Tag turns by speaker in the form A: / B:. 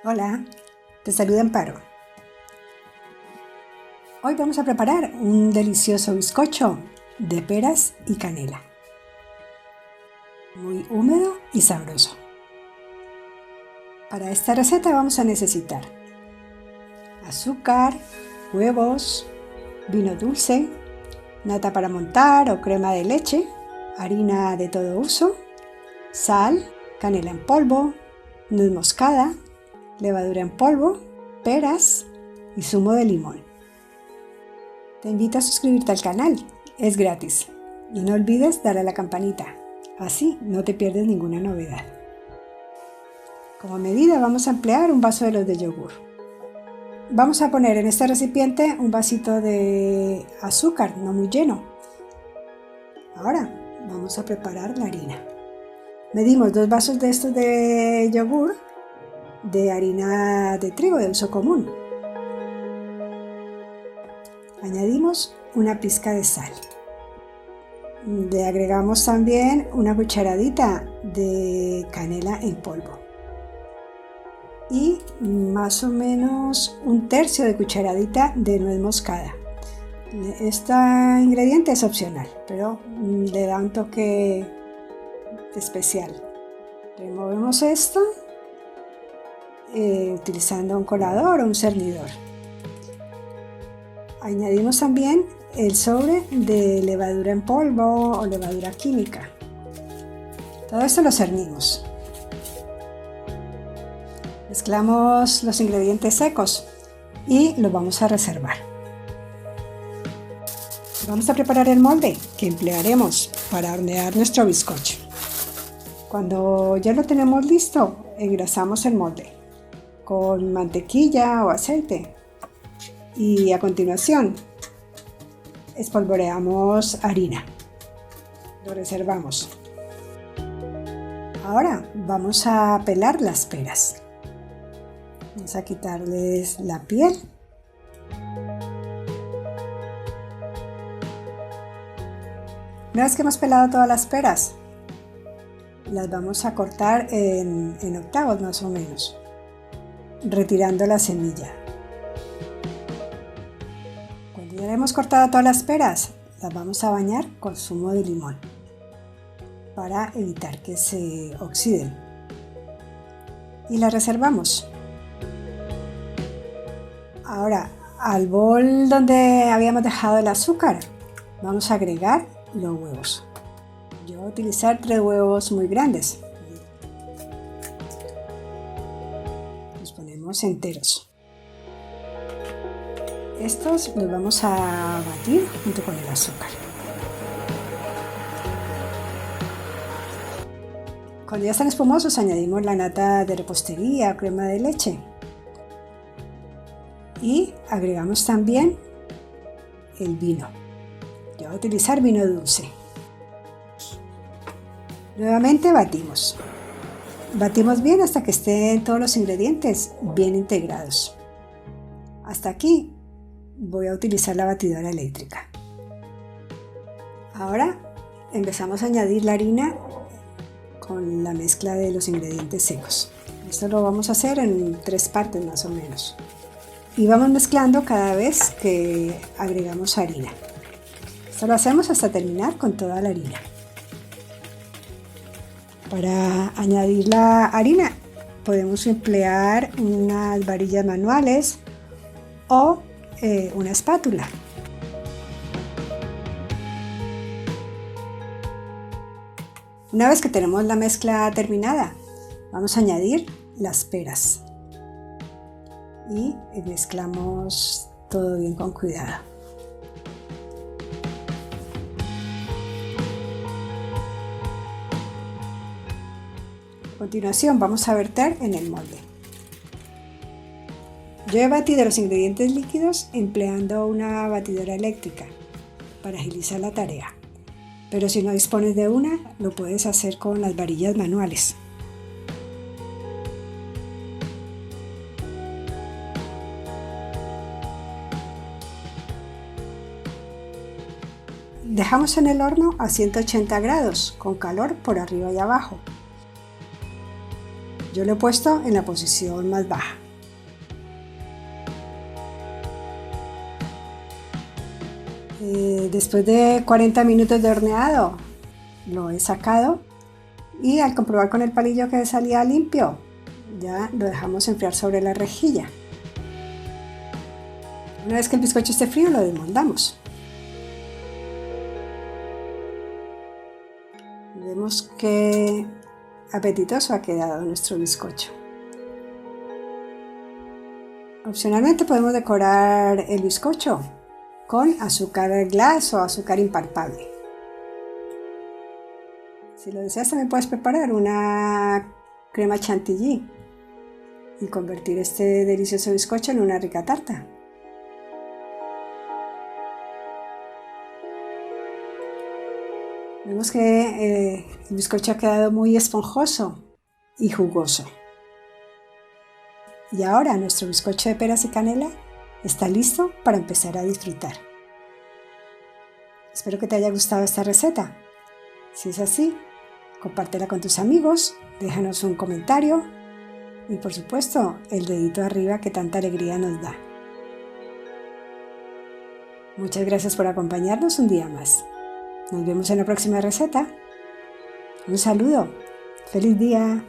A: Hola, te saluda Amparo. Hoy vamos a preparar un delicioso bizcocho de peras y canela. Muy húmedo y sabroso. Para esta receta vamos a necesitar azúcar, huevos, vino dulce, nata para montar o crema de leche, harina de todo uso, sal, canela en polvo, nuez moscada, levadura en polvo, peras y zumo de limón. Te invito a suscribirte al canal, es gratis. Y no olvides darle a la campanita, así no te pierdes ninguna novedad. Como medida vamos a emplear un vaso de los de yogur. Vamos a poner en este recipiente un vasito de azúcar, no muy lleno. Ahora vamos a preparar la harina. Medimos 2 vasos de estos de yogur de harina de trigo de uso común. Añadimos una pizca de sal. Le agregamos también una cucharadita de canela en polvo y más o menos un tercio de cucharadita de nuez moscada. Este ingrediente es opcional, pero le da un toque especial. Removemos esto utilizando un colador o un cernidor. Añadimos también el sobre de levadura en polvo o levadura química. Todo esto lo cernimos. Mezclamos los ingredientes secos y los vamos a reservar. Vamos a preparar el molde que emplearemos para hornear nuestro bizcocho. Cuando ya lo tenemos listo, engrasamos el molde con mantequilla o aceite y a continuación espolvoreamos harina. Lo reservamos. Ahora vamos a pelar las peras. Vamos a quitarles la piel. Una vez que hemos pelado todas las peras, las vamos a cortar en octavos más o menos, retirando la semilla. Cuando ya hemos cortado todas las peras, las vamos a bañar con zumo de limón para evitar que se oxiden. Y las reservamos. Ahora, al bol donde habíamos dejado el azúcar, vamos a agregar los huevos. Yo voy a utilizar 3 huevos muy grandes. Los ponemos enteros. Estos los vamos a batir junto con el azúcar. Cuando ya están espumosos, añadimos la nata de repostería o crema de leche. Y agregamos también el vino. Yo voy a utilizar vino dulce. Nuevamente batimos. Batimos bien hasta que estén todos los ingredientes bien integrados. Hasta aquí voy a utilizar la batidora eléctrica. Ahora empezamos a añadir la harina con la mezcla de los ingredientes secos. Esto lo vamos a hacer en 3 partes más o menos. Y vamos mezclando cada vez que agregamos harina. Esto lo hacemos hasta terminar con toda la harina. Para añadir la harina podemos emplear unas varillas manuales o una espátula. Una vez que tenemos la mezcla terminada, vamos a añadir las peras y mezclamos todo bien con cuidado. A continuación vamos a verter en el molde. Yo he batido los ingredientes líquidos empleando una batidora eléctrica para agilizar la tarea, pero si no dispones de una, lo puedes hacer con las varillas manuales. Dejamos en el horno a 180 grados con calor por arriba y abajo. Yo lo he puesto en la posición más baja. Después de 40 minutos de horneado, lo he sacado y al comprobar con el palillo que salía limpio, ya lo dejamos enfriar sobre la rejilla. Una vez que el bizcocho esté frío, lo desmoldamos. Vemos qué apetitoso ha quedado nuestro bizcocho. Opcionalmente podemos decorar el bizcocho con azúcar glass o azúcar impalpable. Si lo deseas, también puedes preparar una crema chantilly y convertir este delicioso bizcocho en una rica tarta. Vemos que el bizcocho ha quedado muy esponjoso y jugoso. Y ahora nuestro bizcocho de peras y canela está listo para empezar a disfrutar. Espero que te haya gustado esta receta. Si es así, compártela con tus amigos, déjanos un comentario y por supuesto el dedito arriba que tanta alegría nos da. Muchas gracias por acompañarnos un día más. Nos vemos en la próxima receta. Un saludo. ¡Feliz día!